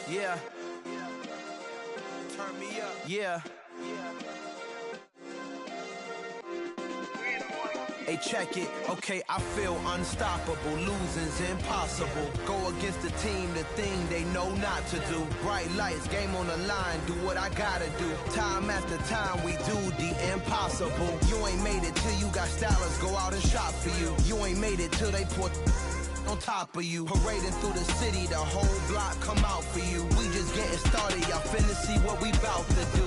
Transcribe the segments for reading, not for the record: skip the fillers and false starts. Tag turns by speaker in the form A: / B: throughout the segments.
A: Yeah. Turn me up. Yeah. Hey, check it. Okay, I feel unstoppable. Losing's impossible. Go against the team, the thing they know not to do. Bright lights, game on the line. Do what I gotta do. Time after time, we do the impossible. You ain't made it till you got stylers go out and shop for you. You ain't made it till they put on top of you. Parading through the city, the whole block come out for you. We just getting started, y'all finna see what we bout to do.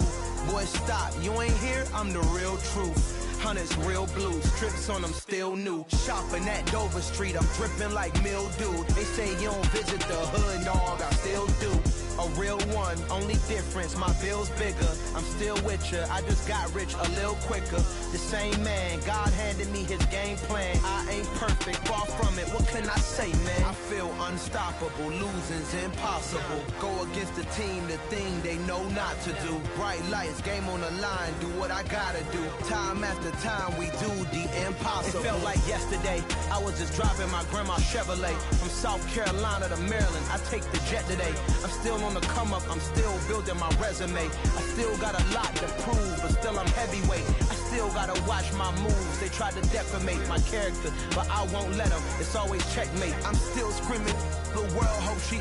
A: Boy, stop, you ain't here, I'm the real truth. Hunters, real blue, strips on them still new. Shopping at Dover Street, I'm dripping like mildew. They say you don't visit the hood, dog, I still do. A real one, only difference, my bill's bigger. I'm still with ya, I just got rich a little quicker. The same man, God handed me his game plan. I ain't perfect, far from it, what can I say, man? I feel unstoppable, losing's impossible. Go against the team, the thing they know not to do. Bright lights, game on the line, do what I gotta do. Time after time, we do the impossible. It felt like yesterday, I was just driving my grandma's Chevrolet. From South Carolina to Maryland, I take the jet today. I'm still on the come up, I'm still building my resume. I still got a lot to prove, but still I'm heavyweight. I still gotta watch my moves. They tried to defamate my character, but I won't let them. It's always checkmate. I'm still screaming, the world hope she.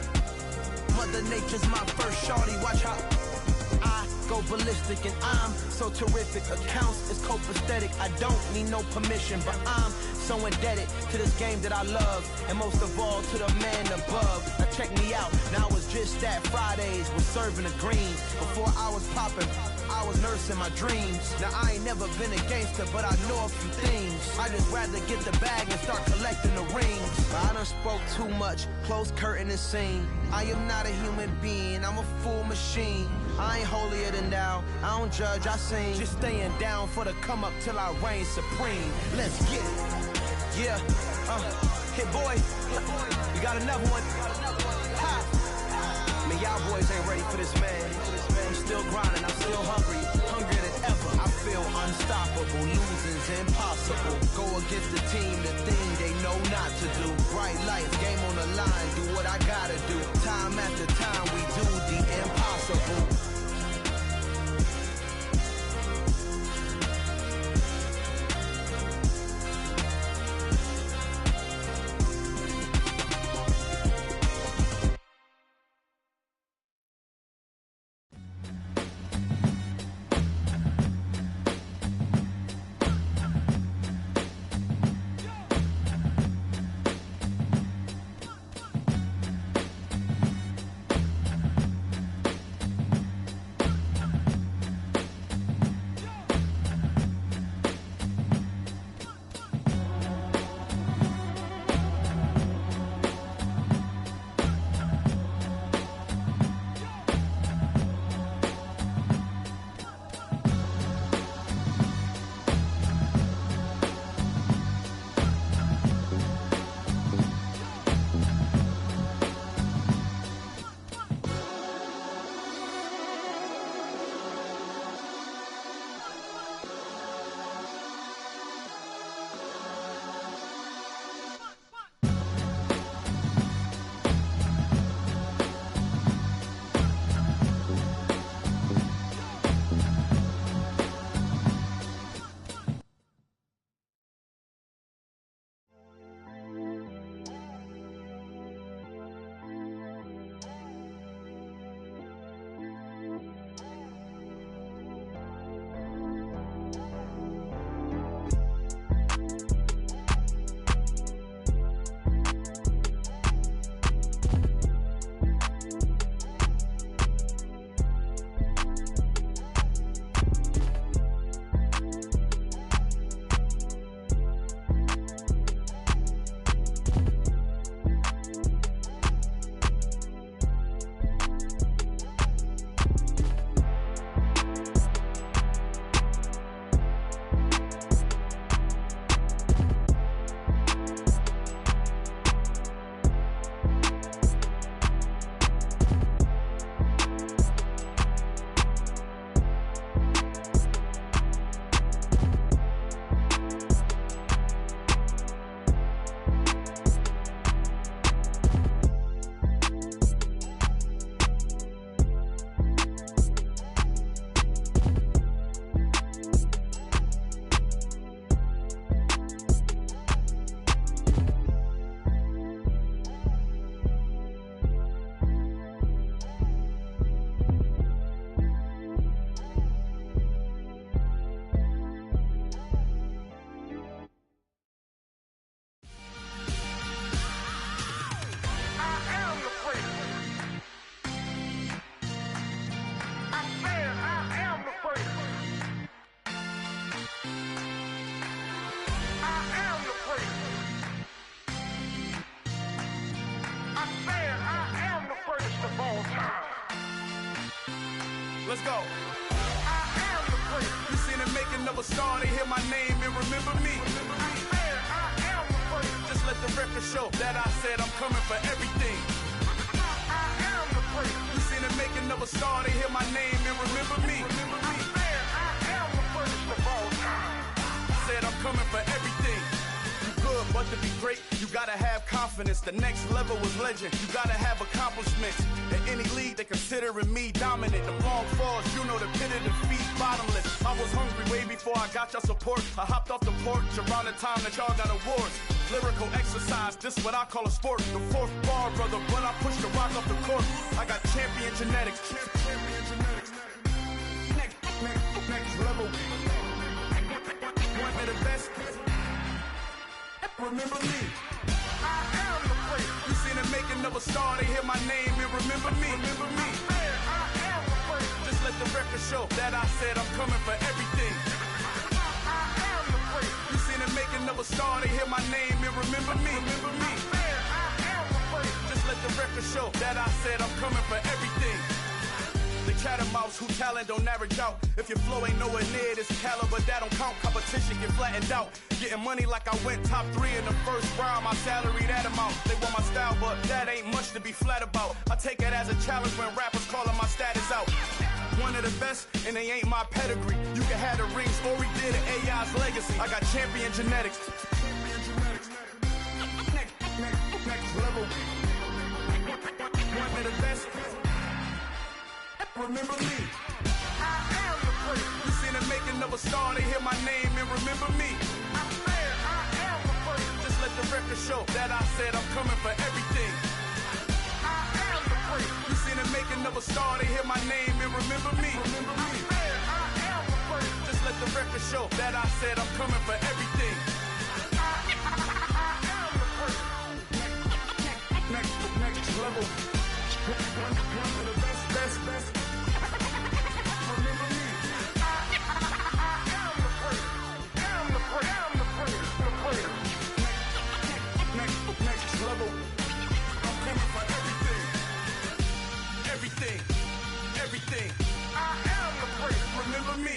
A: Mother Nature's my first shorty, watch how I go ballistic and I'm so terrific. Accounts is copacetic, I don't need no permission, but I'm so indebted to this game that I love, and most of all to the man above. Now check me out, now it's just that Fridays was serving the greens. Before I was popping, I was nursing my dreams. Now I ain't never been a gangster, but I know a few things. I just rather get the bag and start collecting the rings. But I done spoke too much, close curtain and scene. I am not a human being, I'm a full machine. I ain't holier than thou, I don't judge, I sing. Just staying down for the come up till I reign supreme. Let's get it. Yeah, hit boy, we got another one. Ha! Man, y'all boys ain't ready for this, man. I'm still grinding, I'm still hungry, hungrier than ever. I feel unstoppable, losing's impossible. Go against the team, the thing they know not to do. Bright lights, game on the line, do what I gotta do. Time after time, we do the impossible. let's go. I am the great. You seen the making of a star, they hear my name and remember me. I am the great. Just let the record show that I said I'm coming for everything. I am the great. You seen the making of a star, they hear my name and remember me. I am the first of all time. Said I'm coming for everything. You good, but to be great, you gotta have confidence. The next level was legend. You gotta have accomplishments. In any league, they considering me dominant. The wrong falls, you know the pit of defeat, bottomless. I was hungry way before I got your support. I hopped off the porch around the time that y'all got awards. Lyrical exercise, this what I call a sport. The fourth bar, brother, when I push the rock off the court. I got champion genetics. Champion genetics. Next level. One of the best. Remember me. I am the great. You seen the making of a star, they hear my name and remember me. Remember me. I am the great. Just let the record show that I said I'm coming for everything. I am the great. You seen the making of a star, they hear my name and remember me. Remember me. I am the great. Just let the record show that I said I'm coming for everything. The chattermouths who talent don't average out. If your flow ain't nowhere near this caliber, that don't count. Competition get flattened out. Getting money like I went top 3 in the first round. My salary that amount. They want my style, but that ain't much to be flat about. I take it as a challenge when rappers calling my status out. One of the best, and they ain't my pedigree. You can have the rings, or we did it, AI's legacy. I got champion genetics. Next level. One of the best. Remember me. I am the great. You seen the making of a star, they hear my name and remember me. I am the great. Just let the record show that I said I'm coming for everything. I am the great. You seen the making of a star, they hear my name and remember me. Remember me. I am the great. Just let the record show that I said I'm coming for everything. I am the great. Next level. One of the best. Next level. I'm coming for everything. Everything. I am the great. Remember me.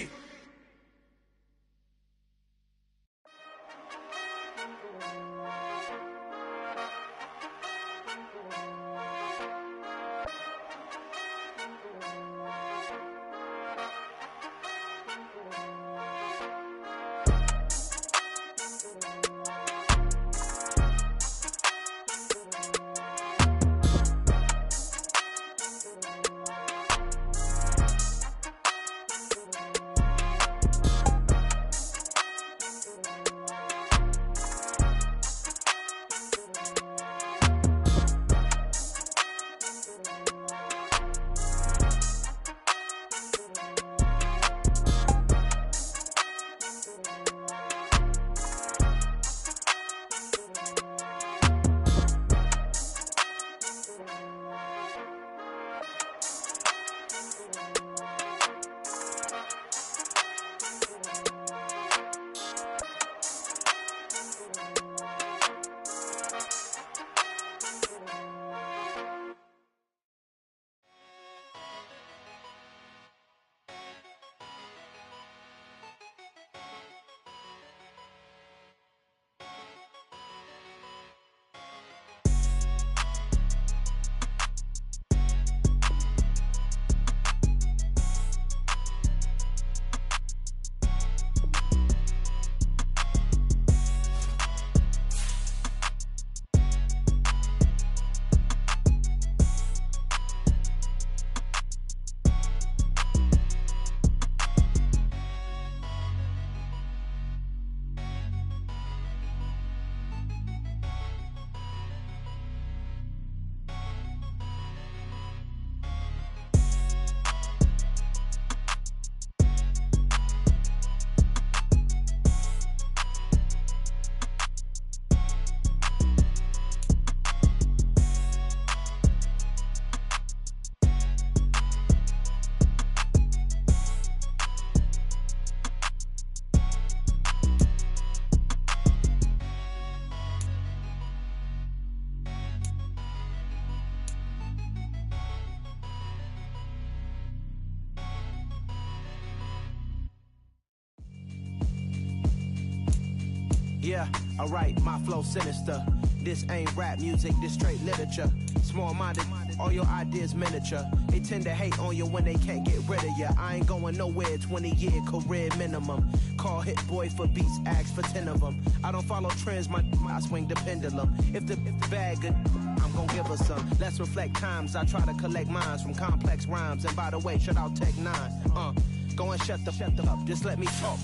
A: Yeah, alright, my flow sinister. This ain't rap music, this straight literature. Small-minded, all your ideas miniature. They tend to hate on you when they can't get rid of you. I ain't going nowhere, 20-year career minimum. Call Hit Boy for beats, ask for 10 of them. I don't follow trends, I swing the pendulum. If the bag good, I'm gonna give her some. Let's reflect times, I try to collect minds from complex rhymes. And by the way, shout out Tech 9. Go and shut the up, just let me talk.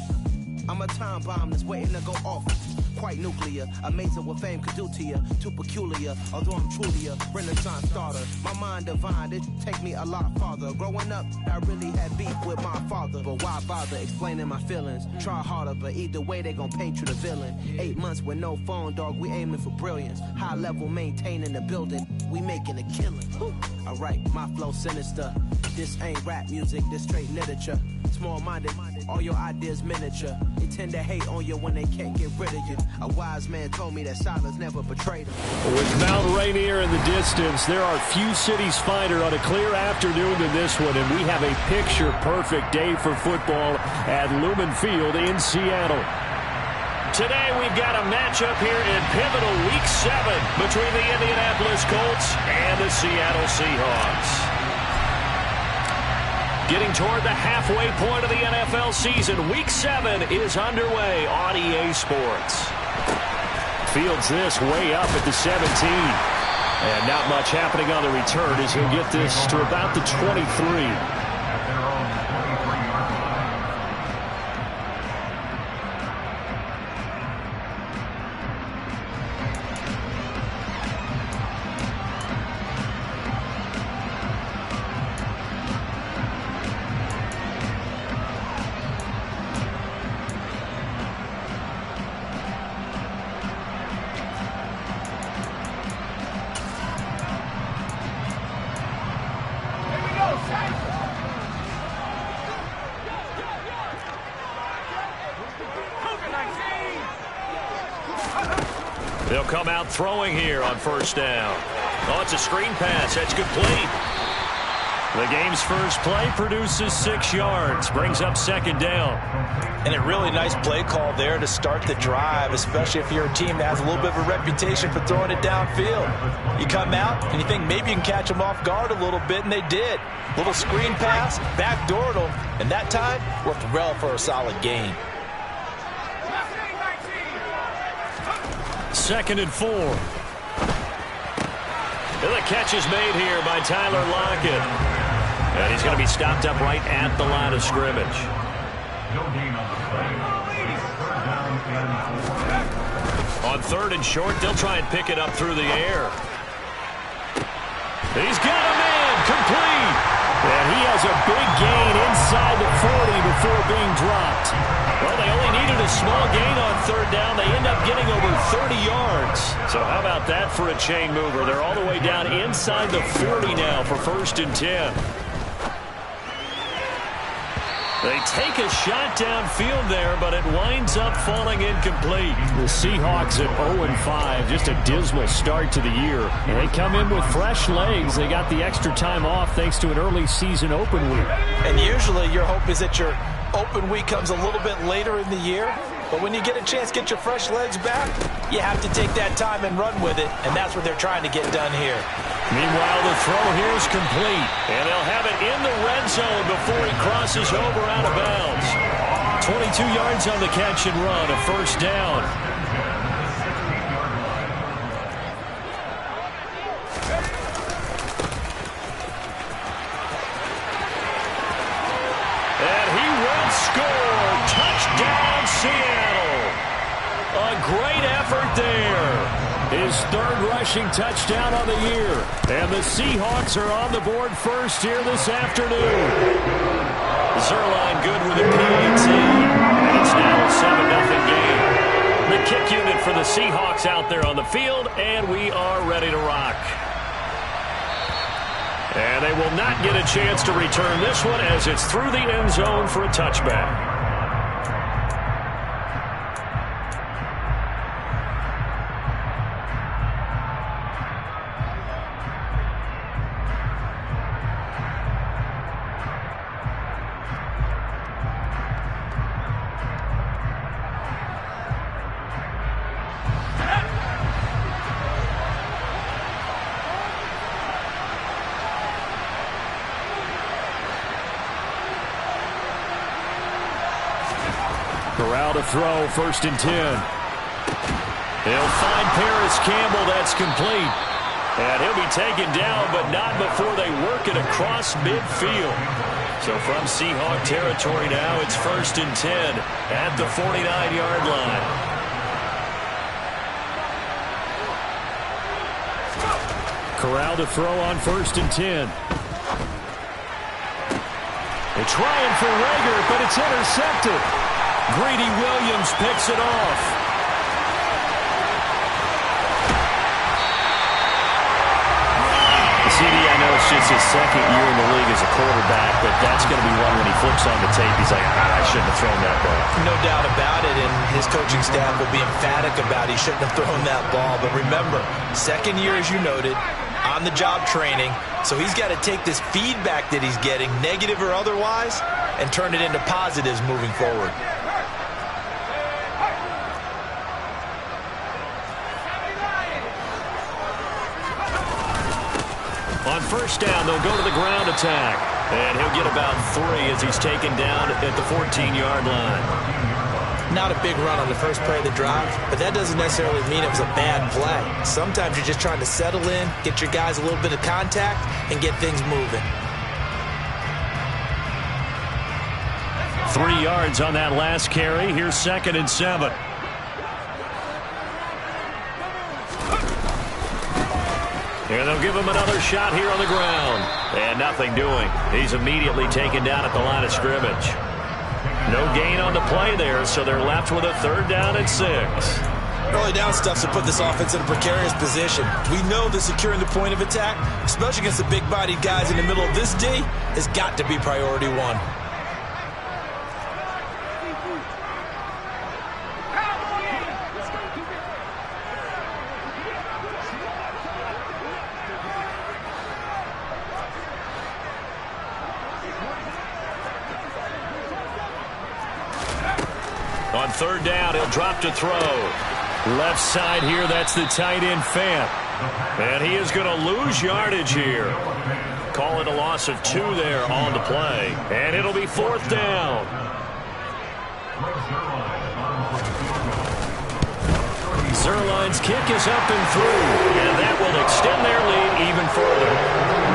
A: I'm a time bomb that's waiting to go off. Quite nuclear, amazing what fame could do to you. Too peculiar, although I'm truly a renaissance starter. My mind divine, it take me a lot farther. Growing up, I really had beef with my father. But why bother explaining my feelings? Try harder, but either way they gon' paint you the villain. 8 months with no phone, dog, we aiming for brilliance. High level maintaining the building, we making a killing. Alright, my flow sinister. This ain't rap music, this straight literature. Small-minded, all your ideas miniature. They tend to hate on you when they can't get rid of you. A wise man told me that silence never betrayed him.
B: With Mount Rainier in the distance, there are few cities finer on a clear afternoon than this one, and we have a picture-perfect day for football at Lumen Field in Seattle. Today we've got a matchup here in pivotal Week 7 between the Indianapolis Colts and the Seattle Seahawks. Getting toward the halfway point of the NFL season, Week 7 is underway on EA Sports. Fields this way up at the 17. And not much happening on the return as he'll get this to about the 23. They'll come out throwing here on first down. Oh, it's a screen pass. That's complete. The game's first play produces 6 yards. Brings up second down.
C: And a really nice play call there to start the drive, especially if you're a team that has a little bit of a reputation for throwing it downfield. You come out and you think maybe you can catch them off guard a little bit, and they did. Little screen pass, backdoored them, and that time worked well for a solid gain.
B: 2nd and 4. And the catch is made here by Tyler Lockett. And he's going to be stopped up right at the line of scrimmage. On 3rd and short, they'll try and pick it up through the air. He's got a man, complete. And he has a big gain inside the 40 before being dropped. Well, they only needed a small gain on 3rd down. They end up getting over 30 yards. So how about that for a chain mover? They're all the way down inside the 40 now for 1st and 10. They take a shot downfield there, but it winds up falling incomplete. The Seahawks at 0-5, just a dismal start to the year. And they come in with fresh legs. They got the extra time off thanks to an early season open week.
C: And usually your hope is that your open week comes a little bit later in the year. But when you get a chance to get your fresh legs back, you have to take that time and run with it. And that's what they're trying to get done here.
B: Meanwhile, the throw here is complete. And they'll have it in the red zone before he crosses over out of bounds. 22 yards on the catch and run, a 1st down. And he will score. Touchdown, Seattle. A great effort there. His 3rd rushing touchdown on the year. And the Seahawks are on the board first here this afternoon. Zerline good with a PAT. And it's now a 7-0 game. The kick unit for the Seahawks out there on the field, and we are ready to rock. And they will not get a chance to return this one as it's through the end zone for a touchback. to throw, 1st and 10. They'll find Paris Campbell. That's complete. And he'll be taken down, but not before they work it across midfield. So from Seahawk territory now, it's 1st and 10 at the 49-yard line. Corral to throw on 1st and 10. They're trying for Rager, but it's intercepted. Greedy Williams picks it off. CD, I know it's just his 2nd year in the league as a quarterback, but that's going to be one when he flips on the tape. He's like, I shouldn't have thrown that ball.
C: No doubt about it, and his coaching staff will be emphatic about he shouldn't have thrown that ball. But remember, 2nd year, as you noted, on-the-job training, so he's got to take this feedback that he's getting, negative or otherwise, and turn it into positives moving forward.
B: On 1st down, they'll go to the ground attack. And he'll get about 3 as he's taken down at the 14-yard line.
C: Not a big run on the first play of the drive, but that doesn't necessarily mean it was a bad play. Sometimes you're just trying to settle in, get your guys a little bit of contact, and get things moving.
B: 3 yards on that last carry. Here's 2nd and 7. And they'll give him another shot here on the ground. And nothing doing. He's immediately taken down at the line of scrimmage. No gain on the play there, so they're left with a 3rd down and 6.
C: Early down stuff to put this offense in a precarious position. We know that securing the point of attack, especially against the big-bodied guys in the middle of this D, has got to be priority 1.
B: On 3rd down, he'll drop to throw. Left side here, that's the tight end, Fant. And he is going to lose yardage here. Call it a loss of 2 there on the play. And it'll be 4th down. Zerline's kick is up and through. And that will extend their lead even further.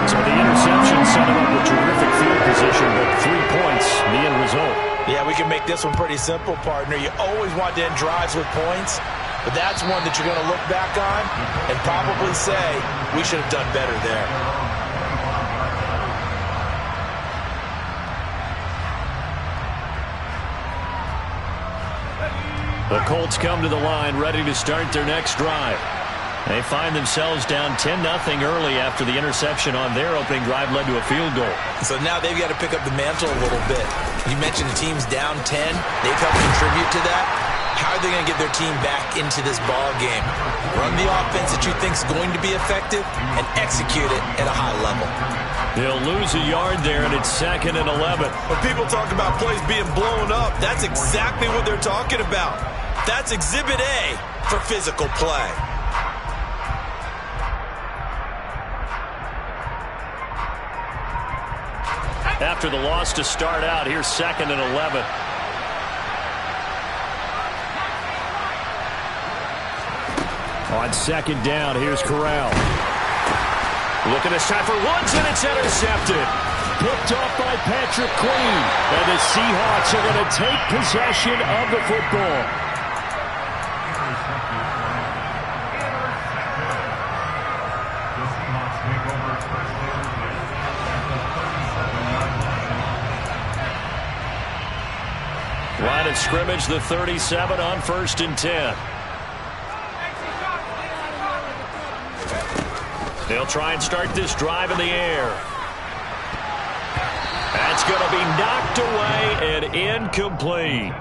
B: So the interception set him up with terrific field position, but 3 points, the end result.
C: Yeah, we can make this one pretty simple, partner. You always want to end drives with points, but that's one that you're going to look back on and probably say, we should have done better there.
B: The Colts come to the line, ready to start their next drive. They find themselves down 10-0 early after the interception on their opening drive led to a field goal.
C: So now they've got to pick up the mantle a little bit. You mentioned the team's down 10. They've helped contribute to that. How are they going to get their team back into this ball game? Run the offense that you think is going to be effective and execute it at a high level.
B: They'll lose a yard there, and it's 2nd and 11.
C: When people talk about plays being blown up, that's exactly what they're talking about. That's Exhibit A for physical play.
B: After the loss to start out, here's 2nd and 11. On 2nd down, here's Corral. Looking this time for Woods, and it's intercepted. Picked off by Patrick Queen. And the Seahawks are going to take possession of the football. Line of scrimmage, the 37 on 1st and 10. They'll try and start this drive in the air. That's going to be knocked away and incomplete.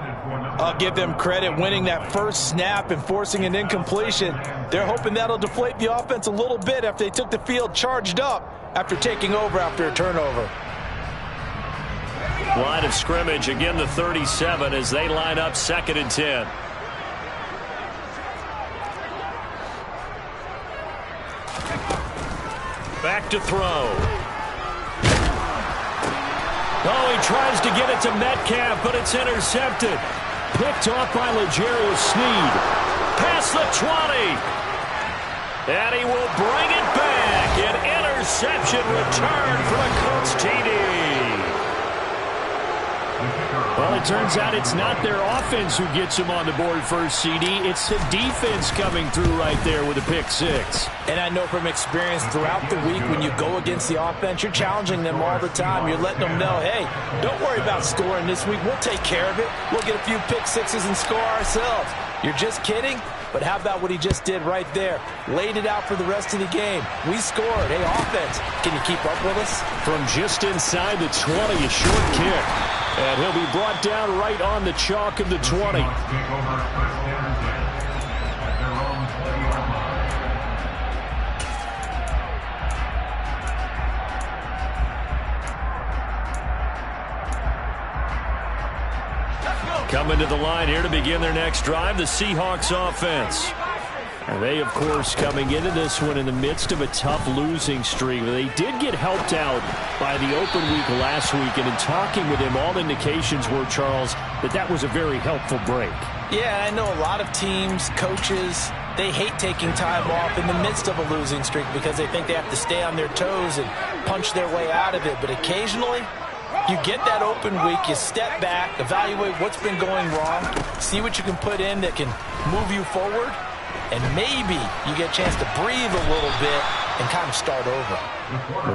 C: I'll give them credit winning that first snap and forcing an incompletion. They're hoping that'll deflate the offense a little bit after they took the field charged up after taking over after a turnover.
B: Line of scrimmage, again the 37 as they line up 2nd and 10. Back to throw. Oh, he tries to get it to Metcalf, but it's intercepted. picked off by L'Jarius Sneed. Past the 20. And he will bring it back. An interception return for the Colts TD. Well, it turns out it's not their offense who gets them on the board first, CD. It's the defense coming through right there with a pick six.
C: And I know from experience throughout the week when you go against the offense, you're challenging them all the time. You're letting them know, hey, don't worry about scoring this week. We'll take care of it. We'll get a few pick sixes and score ourselves. You're just kidding? But how about what he just did right there? Laid it out for the rest of the game. We scored. Hey, offense, can you keep up with us?
B: From just inside the 20, a short kick. And he'll be brought down right on the chalk of the 20. Coming to the line here to begin their next drive, the Seahawks offense. And they, of course, coming into this one in the midst of a tough losing streak. They did get helped out by the open week last week, and in talking with him, all indications were, Charles, that was a very helpful break.
C: Yeah, I know a lot of teams, coaches, they hate taking time off in the midst of a losing streak because they think they have to stay on their toes and punch their way out of it. But occasionally, you get that open week, you step back, evaluate what's been going wrong, see what you can put in that can move you forward, and maybe you get a chance to breathe a little bit and kind of start over.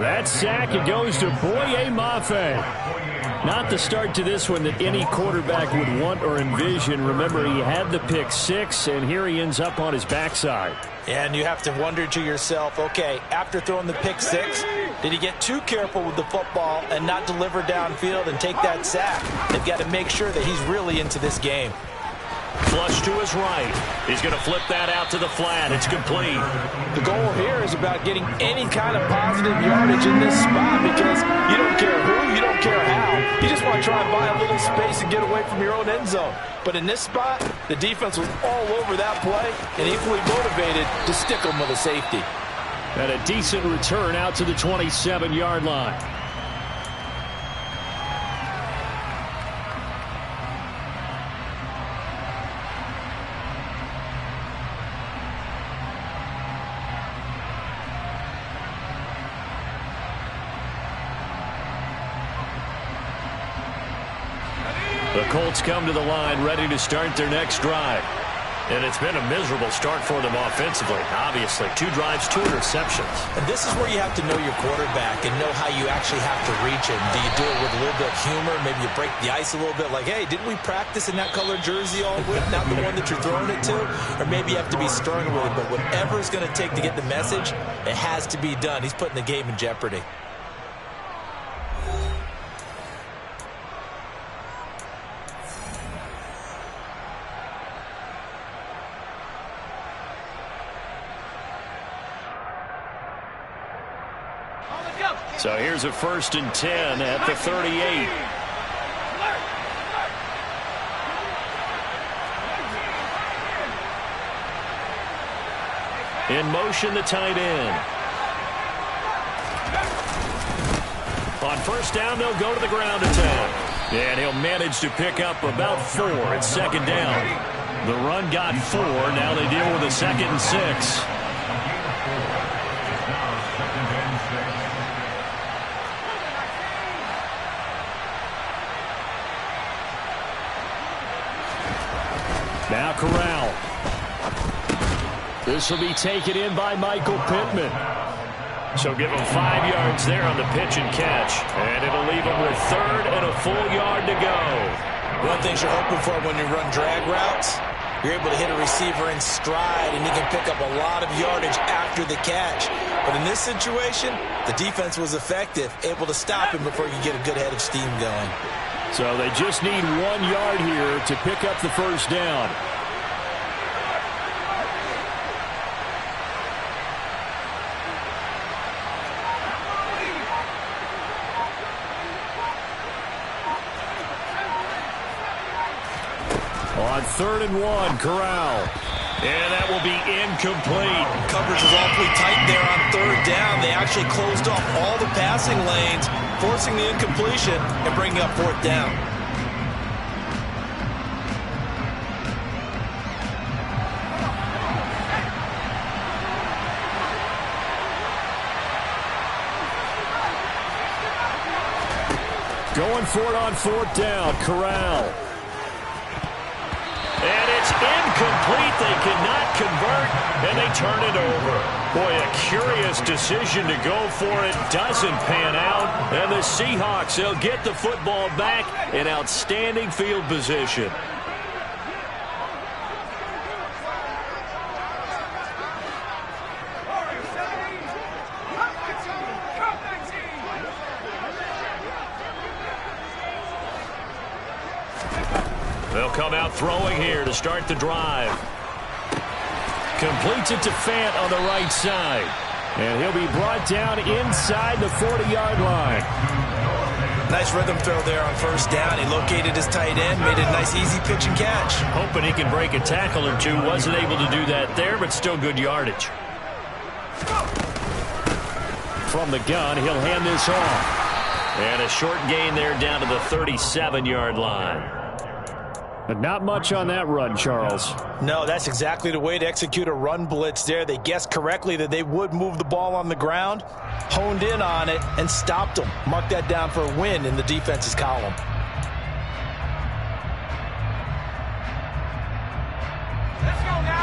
B: That sack, it goes to Boye Mafe. Not the start to this one that any quarterback would want or envision. Remember, he had the pick six, and here he ends up on his backside.
C: And you have to wonder to yourself, okay, after throwing the pick six, did he get too careful with the football and not deliver downfield and take that sack? They've got to make sure that he's really into this game.
B: Flush to his right. He's going to flip that out to the flat. It's complete.
C: The goal here is about getting any kind of positive yardage in this spot because you don't care who, you don't care how. You just want to try and buy a little space and get away from your own end zone. But in this spot, the defense was all over that play and equally motivated to stick them with a safety.
B: And a decent return out to the 27-yard line. The Colts come to the line ready to start their next drive. And it's been a miserable start for them offensively. Obviously, 2 drives, 2 interceptions.
C: And this is where you have to know your quarterback and know how you actually have to reach him. Do you do it with a little bit of humor? Maybe you break the ice a little bit like, hey, didn't we practice in that colored jersey all week? Not the one that you're throwing it to? Or maybe you have to be stern with it. But whatever it's going to take to get the message, it has to be done. He's putting the game in jeopardy.
B: So here's a 1st and 10 at the 38. In motion, the tight end. On 1st down, they'll go to the ground attack. And he'll manage to pick up about 4 at 2nd down. The run got 4. Now they deal with a 2nd and 6. Now Corral. This will be taken in by Michael Pittman. So give him 5 yards there on the pitch and catch. And it'll leave him with 3rd and a full yard to go.
C: One of the things you're hoping for when you run drag routes, you're able to hit a receiver in stride, and he can pick up a lot of yardage after the catch. But in this situation, the defense was effective, able to stop him before he could get a good head of steam going.
B: So they just need 1 yard here to pick up the 1st down. On 3rd and 1, Corral. And that will be incomplete.
C: Coverage is awfully tight there on 3rd down. They actually closed off all the passing lanes, forcing the incompletion and bringing up 4th down.
B: Going for it on 4th down. Corral. And it's incomplete. They cannot convert, and they turn it over. Boy, a curious decision to go for it. Doesn't pan out. And the Seahawks, they'll get the football back in outstanding field position. They'll come out throwing here to start the drive. Completes it to Fant on the right side. And he'll be brought down inside the 40-yard line.
C: Nice rhythm throw there on 1st down. He located his tight end, made a nice easy pitch and catch.
B: Hoping he can break a tackle or two. Wasn't able to do that there, but still good yardage. From the gun, he'll hand this off. And a short gain there down to the 37-yard line. But not much on that run, Charles.
C: No, that's exactly the way to execute a run blitz there. They guessed correctly that they would move the ball on the ground, honed in on it, and stopped them. Mark that down for a win in the defense's column.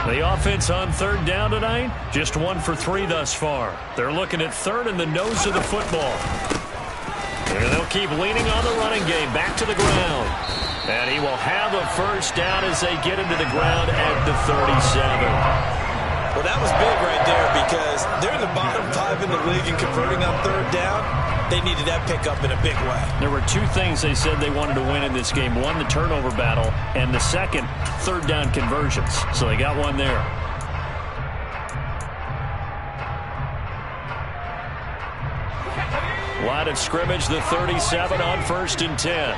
B: The offense on 3rd down tonight, just 1 for 3 thus far. They're looking at 3rd and the nose of the football. And they'll keep leaning on the running game, back to the ground. And he will have a 1st down as they get into the ground at the 37.
C: Well, that was big right there because they're in the bottom 5 in the league and converting on 3rd down. They needed that pickup in a big way.
B: There were 2 things they said they wanted to win in this game. One, the turnover battle, and the second, 3rd down conversions. So they got one there. Line of scrimmage, the 37 on 1st and 10.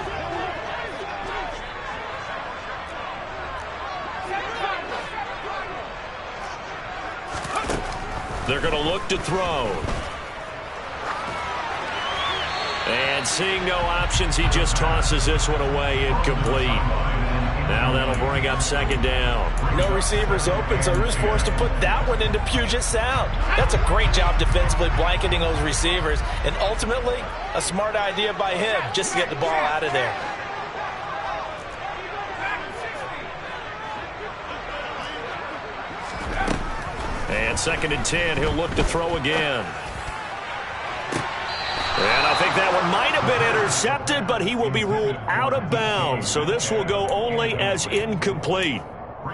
B: They're going to look to throw. And seeing no options, he just tosses this one away, incomplete. Now that'll bring up 2nd down.
C: No receivers open, so who's forced to put that one into Puget Sound? That's a great job defensively blanketing those receivers, and ultimately a smart idea by him just to get the ball out of there.
B: And 2nd and 10, he'll look to throw again. And I think that one might have been intercepted, but he will be ruled out of bounds. So this will go only as incomplete.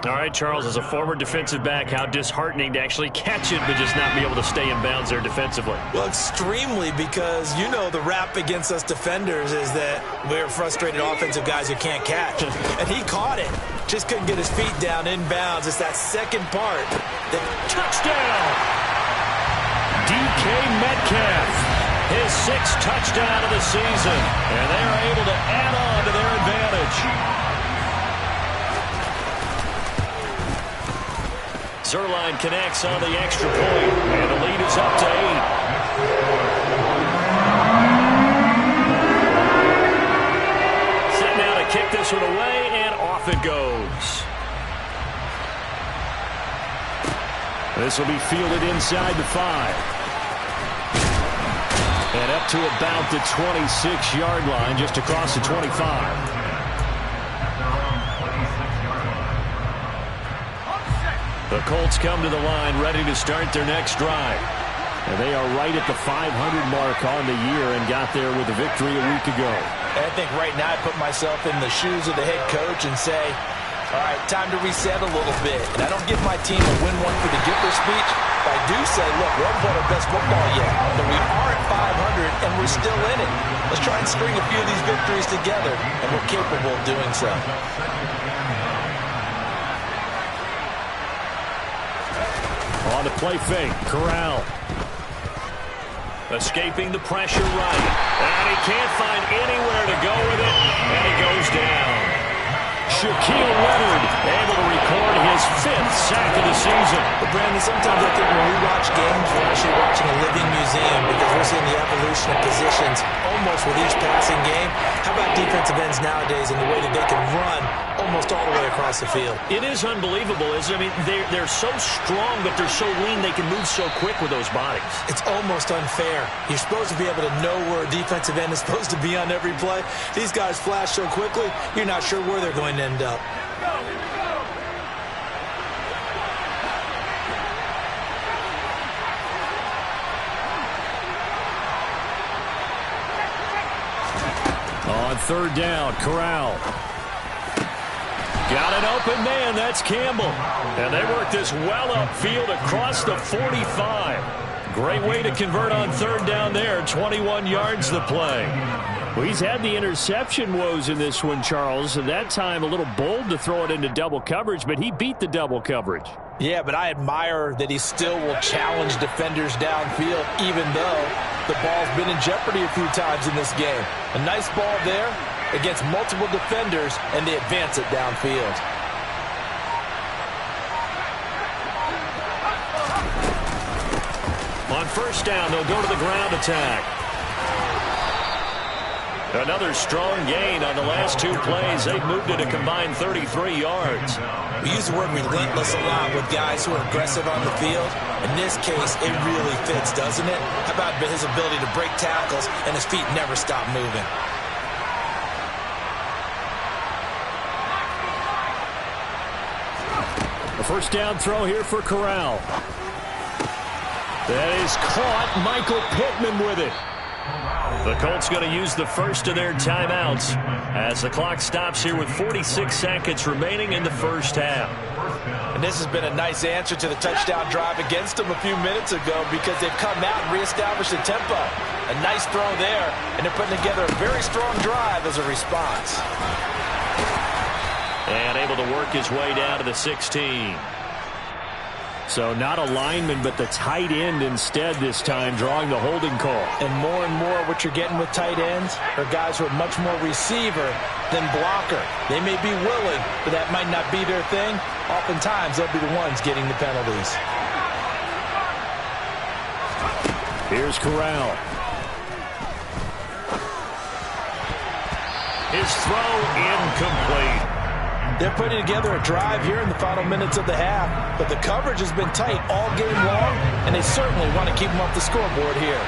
B: All right, Charles, as a former defensive back, how disheartening to actually catch it but just not be able to stay in bounds there defensively.
C: Well, extremely, because you know the rap against us defenders is that we're frustrated offensive guys who can't catch. And he caught it. Just couldn't get his feet down in bounds. It's that second part.
B: Touchdown! DK Metcalf, his 6th touchdown of the season. And they are able to add on to their advantage. Zerline connects on the extra point, and the lead is up to 8. Set now to kick this one away, and off it goes. This will be fielded inside the 5. And up to about the 26-yard line, just across the 25. The Colts come to the line ready to start their next drive. And they are right at the 500 mark on the year and got there with a victory a week ago.
C: I think right now I put myself in the shoes of the head coach and say, all right, time to reset a little bit. And I don't give my team a win one for the Gipper speech, but I do say, look, we haven't played our best football yet, but we are at 500 and we're still in it. Let's try and string a few of these victories together, and we're capable of doing so.
B: On the play fake, Corral. Escaping the pressure right. And he can't find anywhere to go with it, and he goes down. Shaquille Leonard able to record his 5th sack of the season.
C: But Brandon, sometimes I think when we watch games, we're actually watching a living museum because we're seeing the evolution of positions almost with each passing game. How about defensive ends nowadays and the way that they can run almost all the way across the field?
B: It is unbelievable, isn't it? I mean, they're so strong, but they're so lean they can move so quick with those bodies.
C: It's almost unfair. You're supposed to be able to know where a defensive end is supposed to be on every play. These guys flash so quickly, you're not sure where they're going to end up.
B: On third down, Corral. Got an open man, that's Campbell. And they work this well upfield across the 45. Great way to convert on third down there, 21 yards the play. Well, he's had the interception woes in this one, Charles, and that time a little bold to throw it into double coverage, but he beat the double coverage.
C: Yeah, but I admire that he still will challenge defenders downfield, even though the ball's been in jeopardy a few times in this game. A nice ball there against multiple defenders, and they advance it downfield.
B: On first down, they'll go to the ground attack. Another strong gain on the last two plays. They've moved it a combined 33 yards.
C: We use the word relentless a lot with guys who are aggressive on the field. In this case, it really fits, doesn't it? How about his ability to break tackles and his feet never stop moving?
B: A first down throw here for Corral. That is caught. Michael Pittman with it. The Colts going to use the first of their timeouts as the clock stops here with 46 seconds remaining in the first half.
C: And this has been a nice answer to the touchdown drive against them a few minutes ago because they've come out and reestablished the tempo. A nice throw there, and they're putting together a very strong drive as a response.
B: And able to work his way down to the 16. So not a lineman, but the tight end instead this time, drawing the holding call.
C: And more what you're getting with tight ends are guys who are much more receiver than blocker. They may be willing, but that might not be their thing. Oftentimes, they'll be the ones getting the penalties.
B: Here's Corral. His throw incomplete.
C: They're putting together a drive here in the final minutes of the half, but the coverage has been tight all game long, and they certainly want to keep them off the scoreboard here.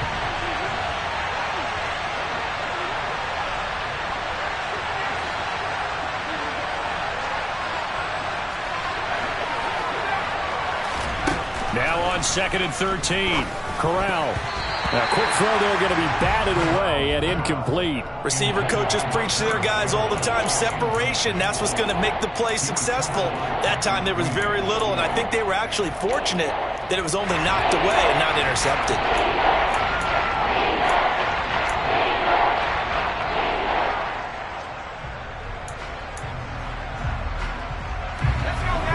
B: Now on 2nd and 13, Corral. A quick throw there going to be batted away and incomplete.
C: Receiver coaches preach to their guys all the time. Separation, that's what's going to make the play successful. That time there was very little, and I think they were actually fortunate that it was only knocked away and not intercepted.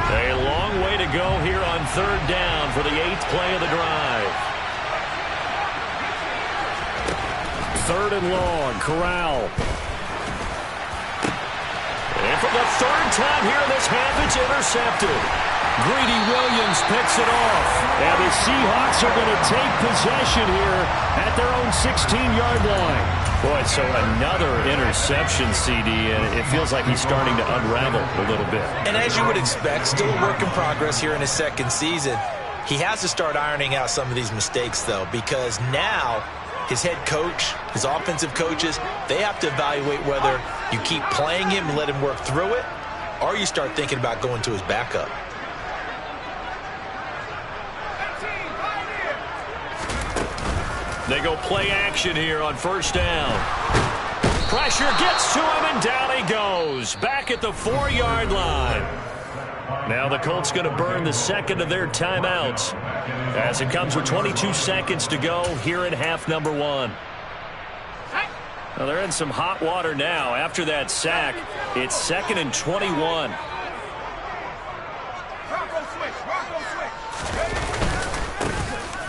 B: A long way to go here on third down for the 8th play of the drive. Third and long, Corral. And for the third time here in this half, it's intercepted. Greedy Williams picks it off. And the Seahawks are going to take possession here at their own 16-yard line. Boy, so another interception, CD, and it feels like he's starting to unravel a little bit.
C: And as you would expect, still a work in progress here in his second season. He has to start ironing out some of these mistakes, though, because now his head coach, his offensive coaches, they have to evaluate whether you keep playing him and let him work through it, or you start thinking about going to his backup.
B: They go play action here on first down. Pressure gets to him, and down he goes. Back at the 4-yard line. Now the Colts going to burn the second of their timeouts as it comes with 22 seconds to go here in half number 1. Well, they're in some hot water now. After that sack, it's 2nd and 21.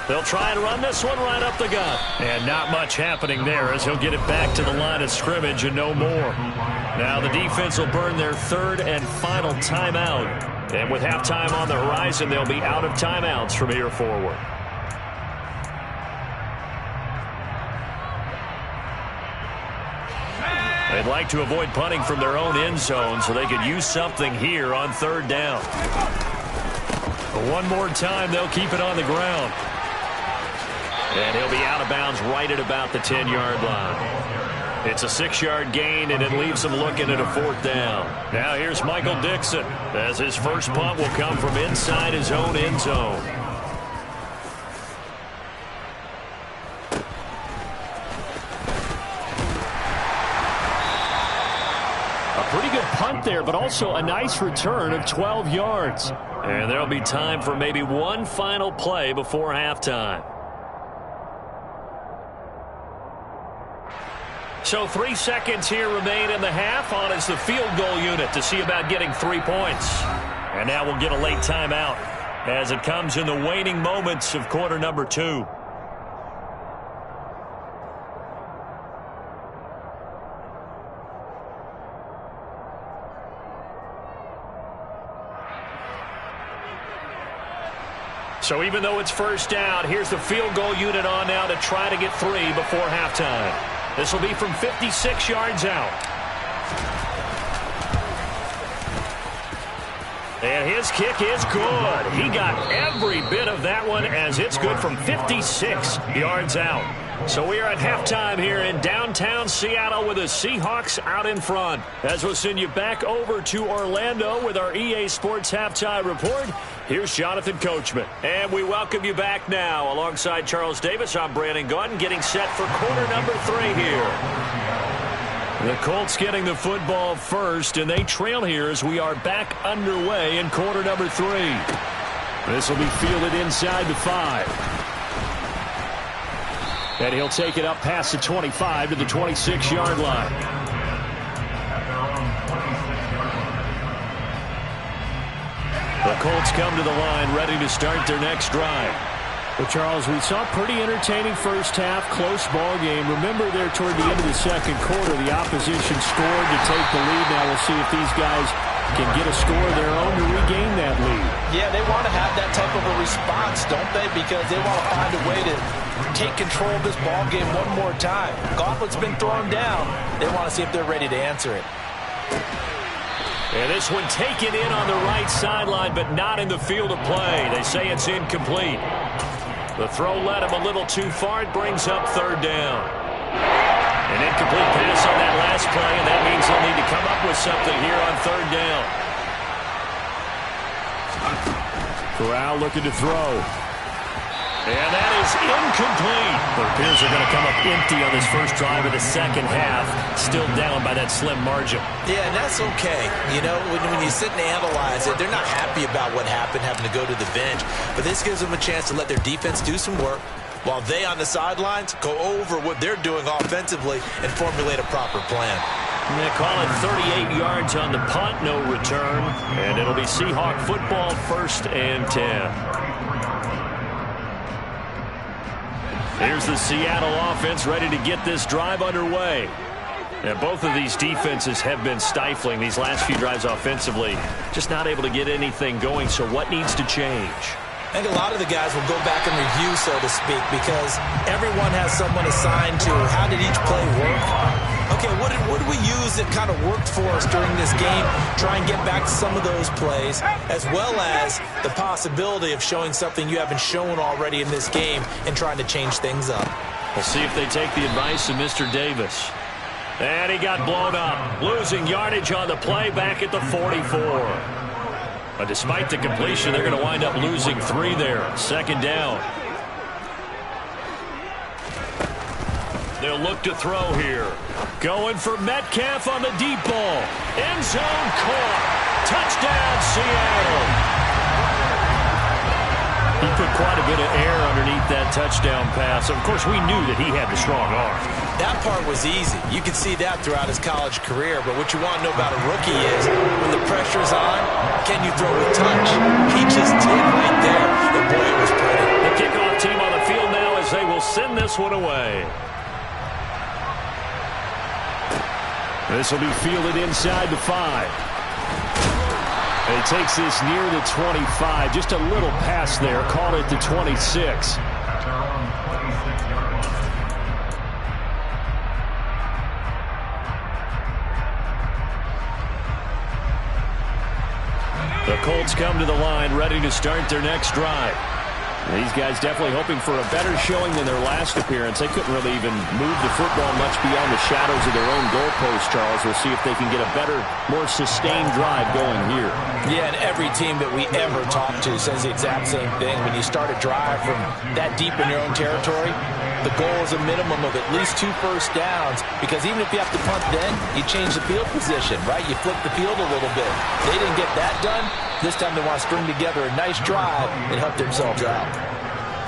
B: They'll try and run this one right up the gut. And not much happening there as he'll get it back to the line of scrimmage and no more. Now the defense will burn their third and final timeout And with halftime on the horizon, they'll be out of timeouts from here forward. They'd like to avoid punting from their own end zone so they could use something here on third down. But one more time, they'll keep it on the ground. And he'll be out of bounds right at about the 10-yard line. It's a 6-yard gain, and it leaves them looking at a fourth down. Now here's Michael Dixon, as his first punt will come from inside his own end zone. Pretty good punt there, but also a nice return of 12 yards. And there'll be time for maybe one final play before halftime. So 3 seconds here remain in the half. On is the field goal unit to see about getting 3 points. And now we'll get a late timeout as it comes in the waning moments of quarter number 2. So even though it's first down, here's the field goal unit on now to try to get 3 before halftime. This will be from 56 yards out. And his kick is good. He got every bit of that one as it's good from 56 yards out. So we are at halftime here in downtown Seattle with the Seahawks out in front. As we'll send you back over to Orlando with our EA Sports Halftime Report, here's Jonathan Coachman. And we welcome you back now. Alongside Charles Davis, I'm Brandon Gaudin, getting set for quarter number 3 here. The Colts getting the football first, and they trail here as we are back underway in quarter number 3. This will be fielded inside the 5. And he'll take it up past the 25 to the 26-yard line. The Colts come to the line ready to start their next drive. Well, Charles, we saw a pretty entertaining first half, close ball game. Remember there toward the end of the second quarter, the opposition scored to take the lead. Now we'll see if these guys can get a score of their own to regain that lead. Yeah, they want to have that type of a response, don't they? Because they want to find a way to take control of this ball game one more time. Gauntlet's been thrown down. They want to see if they're ready to answer it. And this one taken in on the right sideline, but not in the field of play. They say it's incomplete. The throw led him a little too far. It brings up third down. An incomplete pass on that last play, and that means they'll need to come up with something here on third down. Corral looking to throw. And that is incomplete. It appears they're going to come up empty on this first drive of the second half. Still down by that slim margin. Yeah, and that's okay. You know, when you sit and analyze it, they're not happy about what happened, having to go to the bench. But this gives them a chance to let their defense do some work, while they on the sidelines go over what they're doing offensively and formulate a proper plan. They call it 38 yards on the punt, no return. And it'll be Seahawk football, 1st and 10. Here's the Seattle offense ready to get this drive underway. And both of these defenses have been stifling these last few drives offensively. Just not able to get anything going, so what needs to change? I think a lot of the guys will go back and review, so to speak, because everyone has someone assigned to how did each play work. Okay, what did we use that kind of worked for us during this game? Try and get back to some of those plays, as well as the possibility of showing something you haven't shown already in this game and trying to change things up. We'll see if they take the advice of Mr. Davis. And he got blown up, losing yardage on the play back at the 44. But despite the completion, they're going to wind up losing 3 there. 2nd down. They'll look to throw here. Going for Metcalf on the deep ball. End zone caught. Touchdown, Seattle. He put quite a bit of air underneath that touchdown pass. Of course, we knew that he had the strong arm. That part was easy. You could see that throughout his college career. But what you want to know about a rookie is when the pressure's on, can you throw with touch? He just did right there. And boy, it was pretty. The kickoff team on the field now as they will send this one away. This will be fielded inside the 5. He takes this near the 25. Just a little pass there. Called it the 26. The Colts come to the line, ready to start their next drive. These guys definitely hoping for a better showing than their last appearance. They couldn't really even move the football much beyond the shadows of their own goalpost, Charles. We'll see if they can get a better, more sustained drive going here.
C: Yeah, and every team that we ever talk to says the exact same thing. When you start a drive from that deep in your own territory, the goal is a minimum of at least 2 first downs, because even if you have to punt then, you change the field position, right? You flip the field a little bit. They didn't get that done. This time they want to string together a nice drive and help themselves out.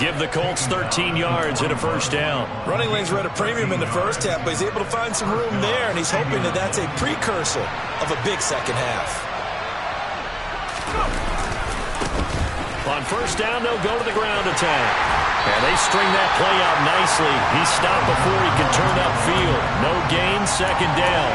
B: Give the Colts 13 yards and a first down.
C: Running lanes were at a premium in the first half, but he's able to find some room there, and he's hoping that that's a precursor of a big second half.
B: On first down, they'll go to the ground attack. And they string that play out nicely. He's stopped before he can turn upfield. No gain, second down.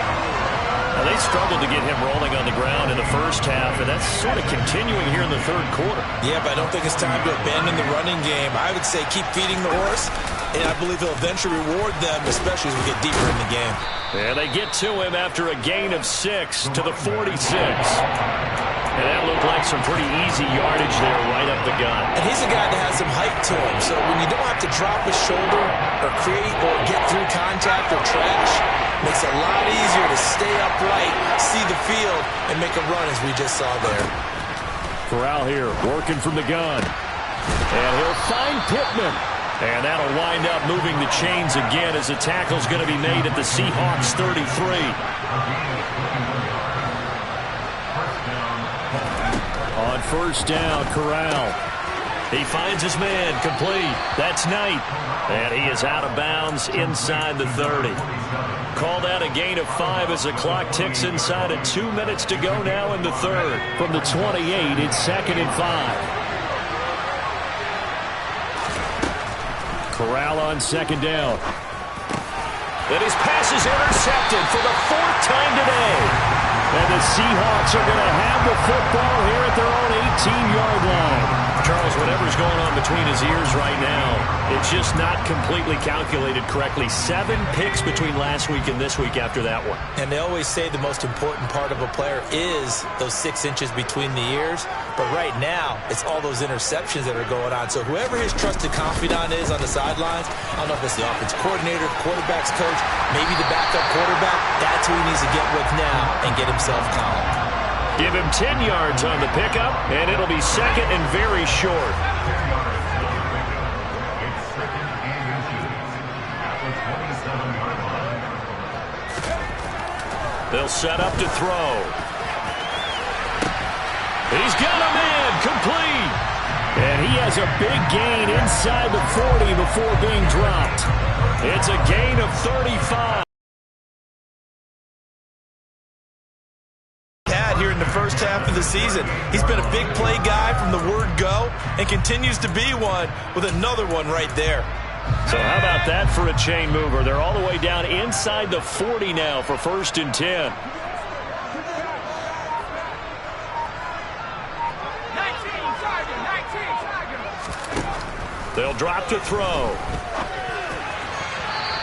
B: Now, they struggled to get him rolling on the ground in the first half, and that's sort of continuing here in the third quarter.
C: Yeah, but I don't think it's time to abandon the running game. I would say keep feeding the horse, and I believe he'll eventually reward them, especially as we get deeper in the game.
B: And they get to him after a gain of 6 to the 46. And that looked like some pretty easy yardage there right up the gut.
C: And he's a guy that has some height to him, so when you don't have to drop his shoulder or create or get through contact or trash, makes it a lot easier to stay upright, see the field, and make a run as we just saw there.
B: Corral here working from the gun. And he'll find Pittman. And that'll wind up moving the chains again as the tackle's going to be made at the Seahawks 33. On first down, Corral. He finds his man, complete. That's Knight. And he is out of bounds inside the 30. Called out a gain of 5 as the clock ticks inside of 2 minutes to go now in the third. From the 28, it's 2nd and 5. Corral on second down. And his pass is intercepted for the 4th time today. And the Seahawks are going to have the football here at their own 18-yard line. Charles, whatever's going on between his ears right now, it's just not completely calculated correctly. 7 picks between last week and this week after that one.
C: And they always say the most important part of a player is those 6 inches between the ears. But right now, it's all those interceptions that are going on. So whoever his trusted confidant is on the sidelines, I don't know if it's the offense coordinator, quarterback's coach, maybe the backup quarterback, that's who he needs to get with now and get himself calm.
B: Give him 10 yards on the pickup, and it'll be second and very short. They'll set up to throw. He's got a man, complete. And he has a big gain inside the 40 before being dropped. It's a gain of 35.
C: Here in the first half of the season. He's been a big play guy from the word go and continues to be one with another one right there.
B: So how about that for a chain mover? They're all the way down inside the 40 now for 1st and 10. 19. They'll drop to throw.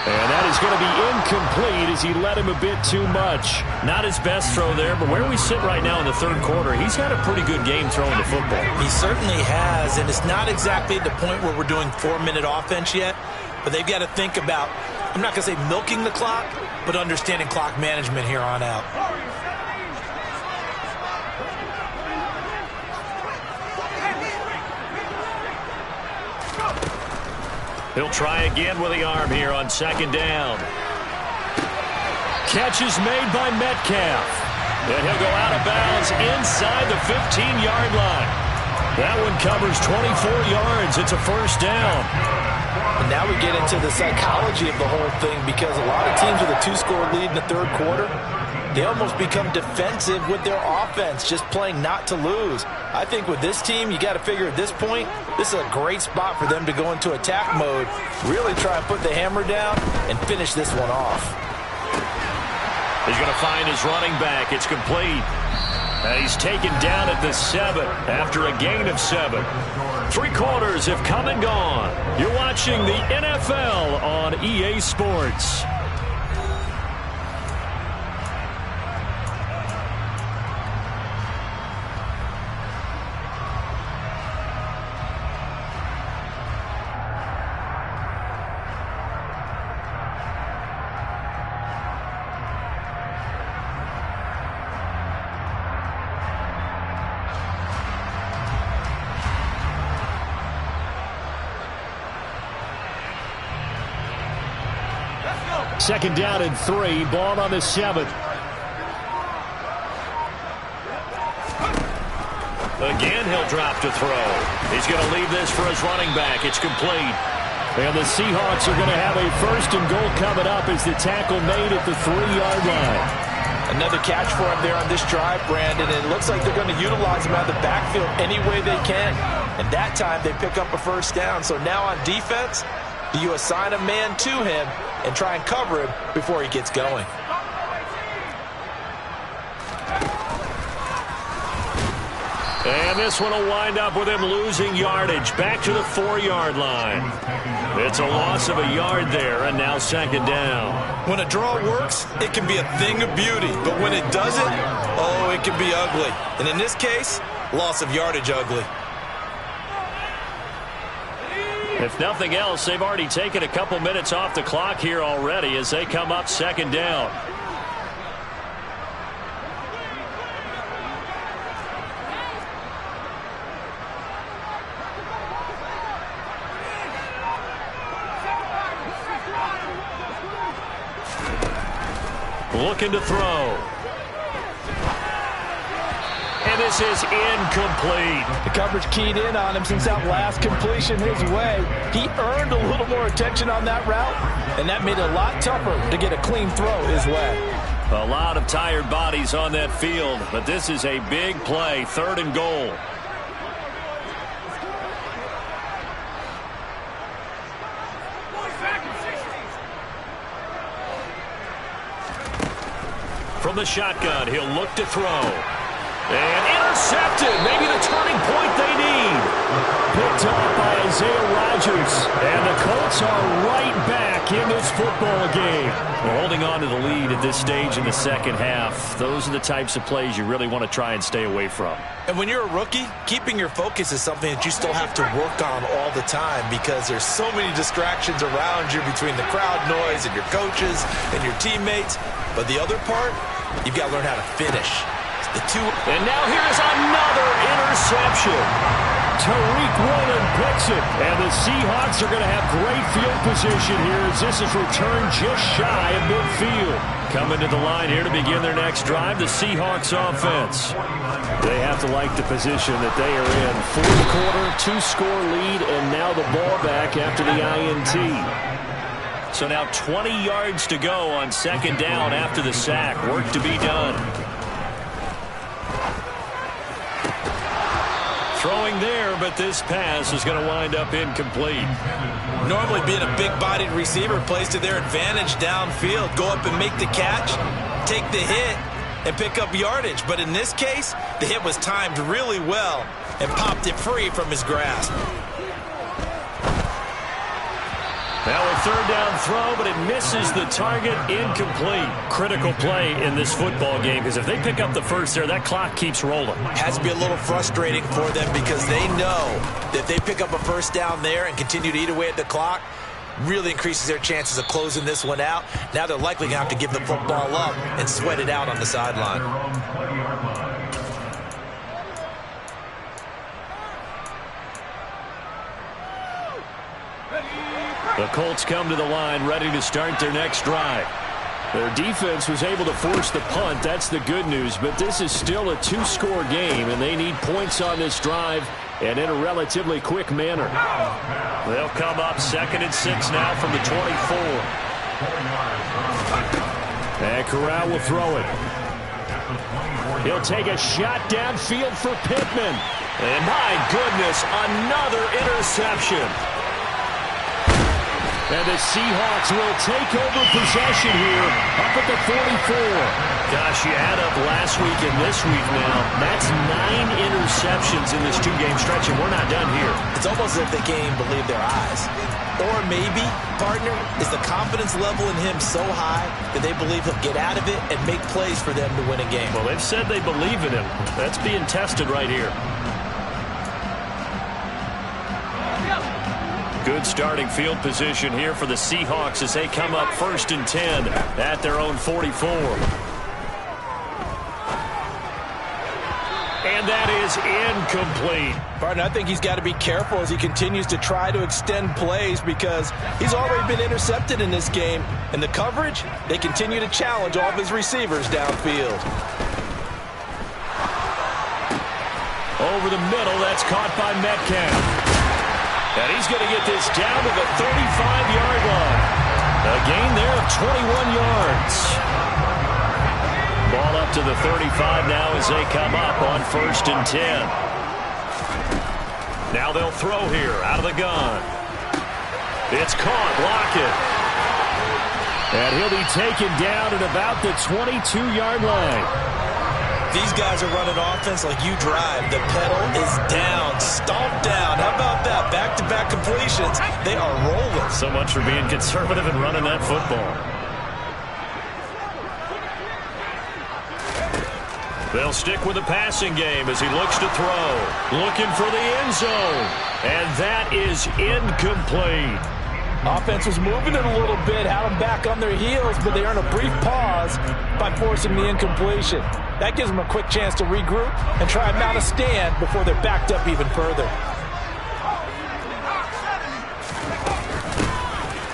B: And that is going to be incomplete as he led him a bit too much. Not his best throw there, but where we sit right now in the third quarter, he's had a pretty good game throwing the football.
C: He certainly has, and it's not exactly the point where we're doing 4-minute offense yet, but they've got to think about, I'm not going to say milking the clock, but understanding clock management here on out.
B: He'll try again with the arm here on second down. Catch is made by Metcalf. And he'll go out of bounds inside the 15-yard line. That one covers 24 yards. It's a first down.
C: And now we get into the psychology of the whole thing, because a lot of teams with a 2-score lead in the third quarter, they almost become defensive with their offense, just playing not to lose. I think with this team, you got to figure at this point, this is a great spot for them to go into attack mode, really try and put the hammer down and finish this one off.
B: He's going to find his running back. It's complete. And he's taken down at the 7 after a gain of 7. 3 quarters have come and gone. You're watching the NFL on EA Sports. Second down and 3. Ball on the 7. Again, he'll drop to throw. He's going to leave this for his running back. It's complete. And the Seahawks are going to have a 1st and goal coming up as the tackle made at the 3-yard line.
C: Another catch for him there on this drive, Brandon. And it looks like they're going to utilize him out of the backfield any way they can. And that time they pick up a 1st down. So now on defense, do you assign a man to him and try and cover him before he gets going?
B: And this one will wind up with him losing yardage back to the 4-yard line. It's a loss of a yard there, and now 2nd down.
C: When a draw works, it can be a thing of beauty. But when it doesn't, oh, it can be ugly. And in this case, loss of yardage ugly.
B: If nothing else, they've already taken a couple minutes off the clock here already as they come up 2nd down. Looking to throw. And this is incomplete.
C: The coverage keyed in on him since that last completion his way. He earned a little more attention on that route, and that made it a lot tougher to get a clean throw his way.
B: A lot of tired bodies on that field, but this is a big play, 3rd and goal. From the shotgun, he'll look to throw. And intercepted. Maybe the turning point they need. Picked up by Isaiah Rodgers. And the Colts are right back in this football game. We're holding on to the lead at this stage in the 2nd half. Those are the types of plays you really want to try and stay away from.
C: And when you're a rookie, keeping your focus is something that you still have to work on all the time because there's so many distractions around you between the crowd noise and your coaches and your teammates. But the other part, you've got to learn how to finish.
B: And now here's another interception. Tariq Woolen picks it. And the Seahawks are going to have great field position here as this is returned just shy of midfield. Coming to the line here to begin their next drive, the Seahawks offense. They have to like the position that they are in. 4th quarter, 2-score lead, and now the ball back after the INT. So now 20 yards to go on 2nd down after the sack. Work to be done. Throwing there, but this pass is going to wind up incomplete.
C: Normally being a big-bodied receiver plays to their advantage downfield. Go up and make the catch, take the hit, and pick up yardage. But in this case, the hit was timed really well and popped it free from his grasp.
B: Now a 3rd down throw, but it misses the target, incomplete. Critical play in this football game because if they pick up the 1st there, that clock keeps rolling.
C: Has to be a little frustrating for them because they know that if they pick up a 1st down there and continue to eat away at the clock, really increases their chances of closing this one out. Now they're likely going to have to give the football up and sweat it out on the sideline.
B: The Colts come to the line ready to start their next drive. Their defense was able to force the punt. That's the good news. But this is still a 2-score game, and they need points on this drive and in a relatively quick manner. They'll come up 2nd and 6 now from the 24. And Corral will throw it. He'll take a shot downfield for Pittman. And my goodness, another interception. And the Seahawks will take over possession here up at the 44. Gosh, you add up last week and this week now. That's 9 interceptions in this 2-game stretch, and we're not done here.
C: It's almost as if they can't even believe their eyes. Or maybe, partner, is the confidence level in him so high that they believe he'll get out of it and make plays for them to win a game.
B: Well, they've said they believe in him. That's being tested right here. Good starting field position here for the Seahawks as they come up 1st and 10 at their own 44. And that is incomplete.
C: Partner, I think he's got to be careful as he continues to try to extend plays because he's already been intercepted in this game. And the coverage, they continue to challenge all of his receivers downfield.
B: Over the middle, that's caught by Metcalf. And he's going to get this down to the 35-yard line. A gain there of 21 yards. Ball up to the 35 now as they come up on 1st and 10. Now they'll throw here out of the gun. It's caught. Block it. And he'll be taken down at about the 22-yard line.
C: These guys are running offense like you drive. The pedal is down, stomped down. How about that? Back-to-back completions. They are rolling.
B: So much for being conservative and running that football. They'll stick with the passing game as he looks to throw. Looking for the end zone. And that is incomplete.
C: Offense was moving it a little bit, had them back on their heels, but they earn a brief pause by forcing the incompletion. That gives them a quick chance to regroup and try and mount a stand before they're backed up even further.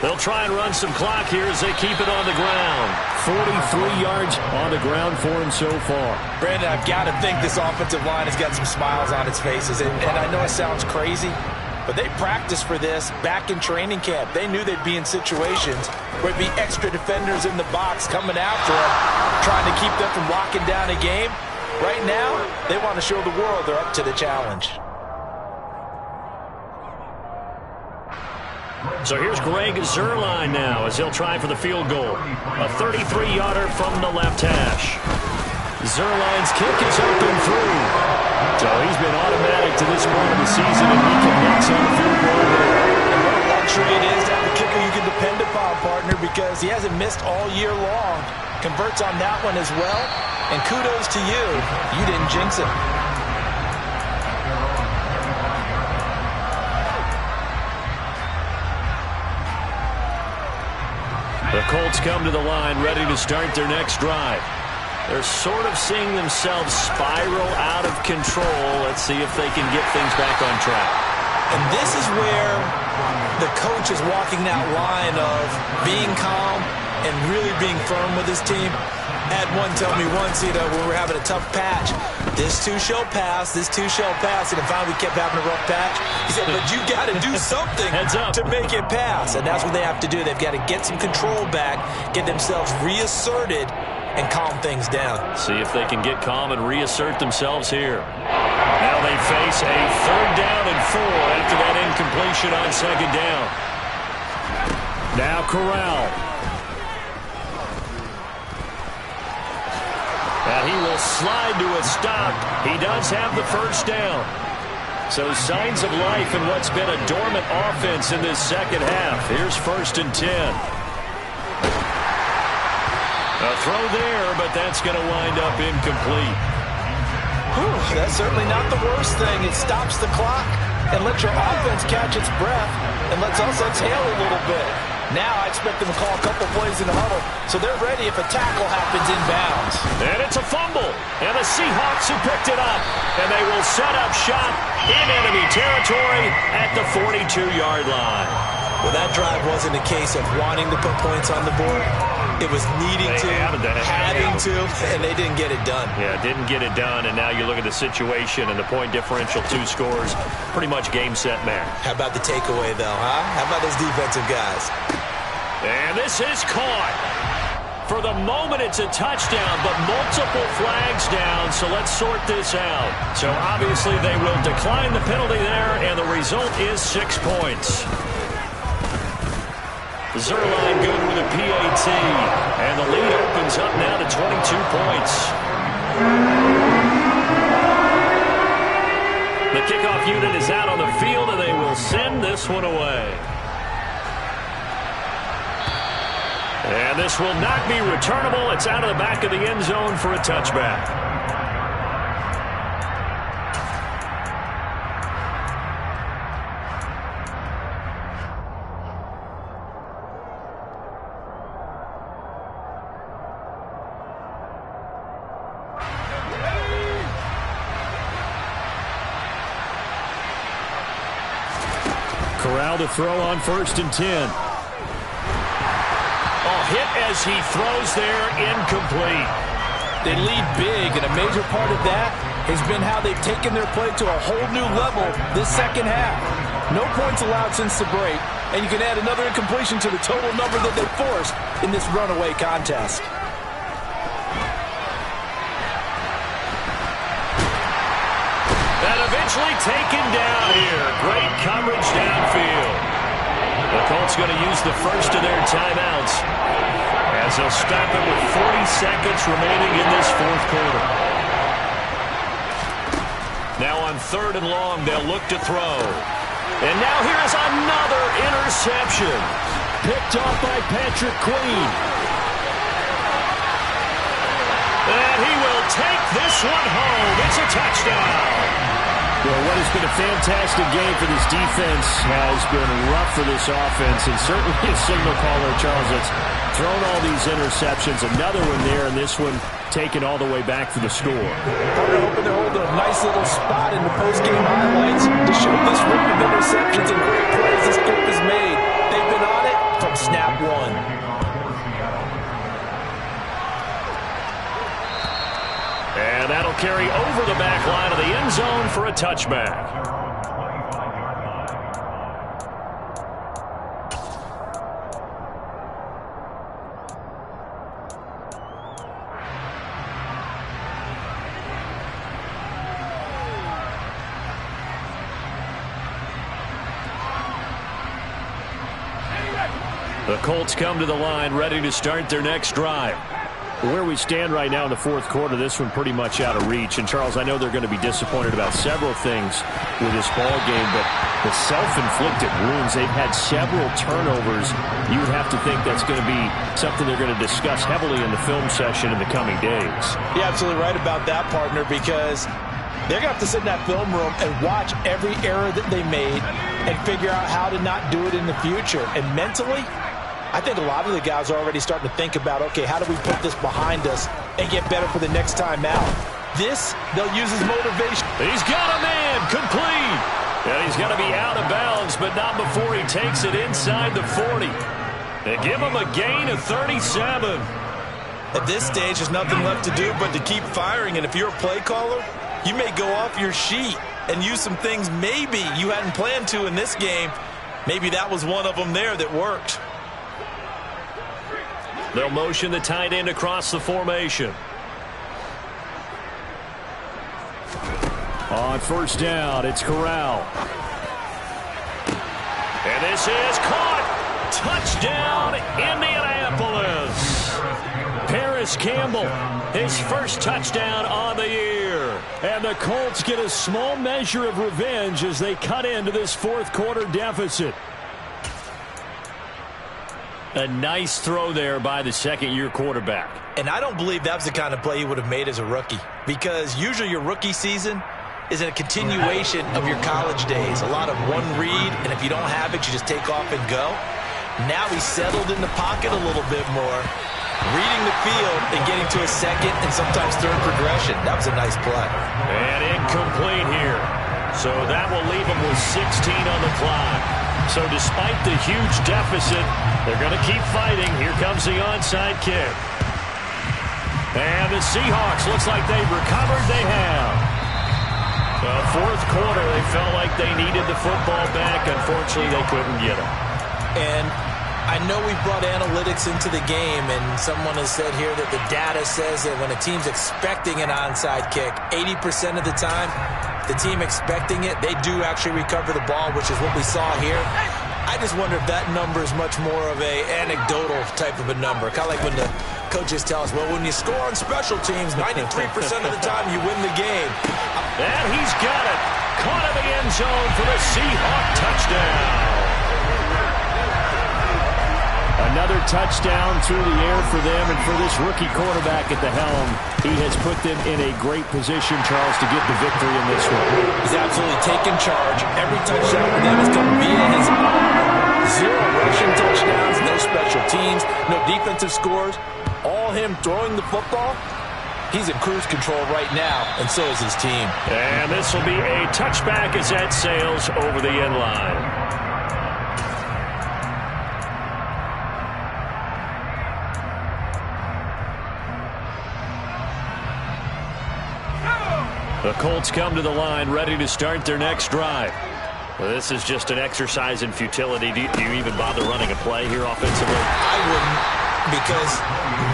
B: They'll try and run some clock here as they keep it on the ground. 43 yards on the ground for him so far.
C: Brandon, I've got to think this offensive line has got some smiles on its faces. And I know it sounds crazy, but they practiced for this back in training camp. They knew they'd be in situations where it'd be extra defenders in the box coming after them, trying to keep them from locking down a game. Right now, they want to show the world they're up to the challenge.
B: So here's Greg Zuerlein now as he'll try for the field goal. A 33-yarder from the left hash. Zuerlein's kick is up and through. So he's been automatic to this point of the season, and he connects on the field goal.
C: And what a luxury it is to have a kicker you can depend upon, partner, because he hasn't missed all year long. Converts on that one as well. And kudos to you. You didn't jinx it.
B: The Colts come to the line ready to start their next drive. They're sort of seeing themselves spiral out of control. Let's see if they can get things back on track.
C: And this is where the coach is walking that line of being calm and really being firm with his team. Had one tell me once, when we were having a tough patch, this too shall pass, this too shall pass. And if finally we kept having a rough patch, he said, but you got to do something to make it pass. And that's what they have to do. They've got to get some control back, get themselves reasserted, and calm things down.
B: See if they can get calm and reassert themselves here. Now they face a 3rd down and 4 after that incompletion on 2nd down. Now Corral. And he will slide to a stop. He does have the 1st down. So signs of life in what's been a dormant offense in this 2nd half. Here's 1st and 10. A throw there, but that's going to wind up incomplete.
C: Whew, that's certainly not the worst thing. It stops the clock and lets your offense catch its breath and lets us exhale a little bit. Now I expect them to call a couple plays in the huddle, so they're ready if a tackle happens inbounds.
B: And it's a fumble, and the Seahawks have picked it up, and they will set up shop in enemy territory at the 42-yard line.
C: Well, that drive wasn't a case of wanting to put points on the board. It was needing to, having to, and they didn't get it done.
B: Yeah, didn't get it done, and now you look at the situation and the point differential, 2 scores, pretty much game, set, match.
C: How about the takeaway, though, huh? How about those defensive guys?
B: And this is caught. For the moment, it's a touchdown, but multiple flags down, so let's sort this out. So obviously they will decline the penalty there, and the result is 6 points. Zerline good with a PAT. And the lead opens up now to 22 points. The kickoff unit is out on the field, and they will send this one away. And this will not be returnable. It's out of the back of the end zone for a touchback. Corral to throw on 1st and 10. Hit as he throws there, incomplete.
C: They lead big, and a major part of that has been how they've taken their play to a whole new level this second half. No points allowed since the break, and you can add another incompletion to the total number that they forced in this runaway contest.
B: And eventually taken down here. Great coverage downfield. The Colts going to use the first of their timeouts as they'll stop it with 40 seconds remaining in this fourth quarter. Now on 3rd and long, they'll look to throw. And now here's another interception. Picked off by Patrick Queen. And he will take this one home. It's a touchdown. Well, what has been a fantastic game for this defense has been rough for this offense, and certainly a signal caller, Charles, that's thrown all these interceptions. Another one there, and this one taken all the way back for the score.
C: They're hoping to hold a nice little spot in the post-game highlights to show this run of interceptions and great plays this group has made. They've been on it from snap one.
B: And that'll carry over the back line of the end zone for a touchback. The Colts come to the line ready to start their next drive. Where we stand right now in the fourth quarter, this one pretty much out of reach. And, Charles, I know they're going to be disappointed about several things with this ball game, but the self-inflicted wounds, they've had several turnovers. You would have to think that's going to be something they're going to discuss heavily in the film session in the coming days.
C: You're absolutely right about that, partner, because they're going to have to sit in that film room and watch every error that they made and figure out how to not do it in the future. And mentally, I think a lot of the guys are already starting to think about, okay, how do we put this behind us and get better for the next time out? This, they'll use as motivation.
B: He's got a man, complete. And he's going to be out of bounds, but not before he takes it inside the 40. They give him a gain of 37.
C: At this stage, there's nothing left to do but to keep firing. And if you're a play caller, you may go off your sheet and use some things maybe you hadn't planned to in this game. Maybe that was one of them there that worked.
B: They'll motion the tight end across the formation. On 1st down, it's Corral. And this is caught. Touchdown, Indianapolis. Paris Campbell, his first touchdown on the year. And the Colts get a small measure of revenge as they cut into this fourth quarter deficit. A nice throw there by the second-year quarterback.
C: And I don't believe that was the kind of play he would have made as a rookie, because usually your rookie season is a continuation of your college days. A lot of one read, and if you don't have it, you just take off and go. Now he's settled in the pocket a little bit more, reading the field and getting to a second and sometimes third progression. That was a nice play.
B: And incomplete here. So that will leave him with 16 on the clock. So despite the huge deficit, they're going to keep fighting. Here comes the onside kick. And the Seahawks, looks like they've recovered. They have. Fourth quarter, they felt like they needed the football back. Unfortunately, they couldn't get it.
C: And I know we brought analytics into the game, and someone has said here that the data says that when a team's expecting an onside kick, 80% of the time, the team expecting it, they do actually recover the ball, which is what we saw here. I just wonder if that number is much more of a anecdotal type of a number. Kind of like when the coaches tell us, well, when you score on special teams, 93% of the time you win the game.
B: And he's got it. Caught in the end zone for the Seahawk touchdown. Another touchdown through the air for them, and for this rookie quarterback at the helm, he has put them in a great position, Charles, to get the victory in this one.
C: He's absolutely taken charge. Every touchdown for them has come via his arm. 0 rushing touchdowns, no special teams, no defensive scores. All him throwing the football. He's in cruise control right now, and so is his team.
B: And this will be a touchback as that sails over the end line. The Colts come to the line ready to start their next drive. Well, this is just an exercise in futility. Do you even bother running a play here offensively?
C: I wouldn't, because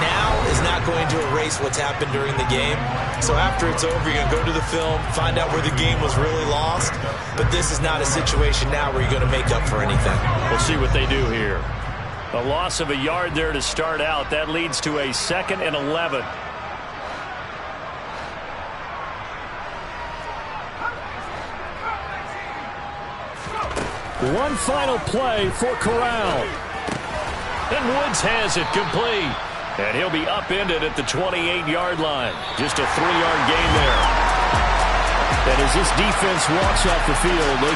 C: now is not going to erase what's happened during the game. So after it's over, you're going to go to the film, find out where the game was really lost. But this is not a situation now where you're going to make up for anything.
B: We'll see what they do here. A loss of a yard there to start out. That leads to a 2nd and 11. One final play for Corral. And Woods has it complete. And he'll be upended at the 28-yard line. Just a 3-yard gain there. And as this defense walks off the field, they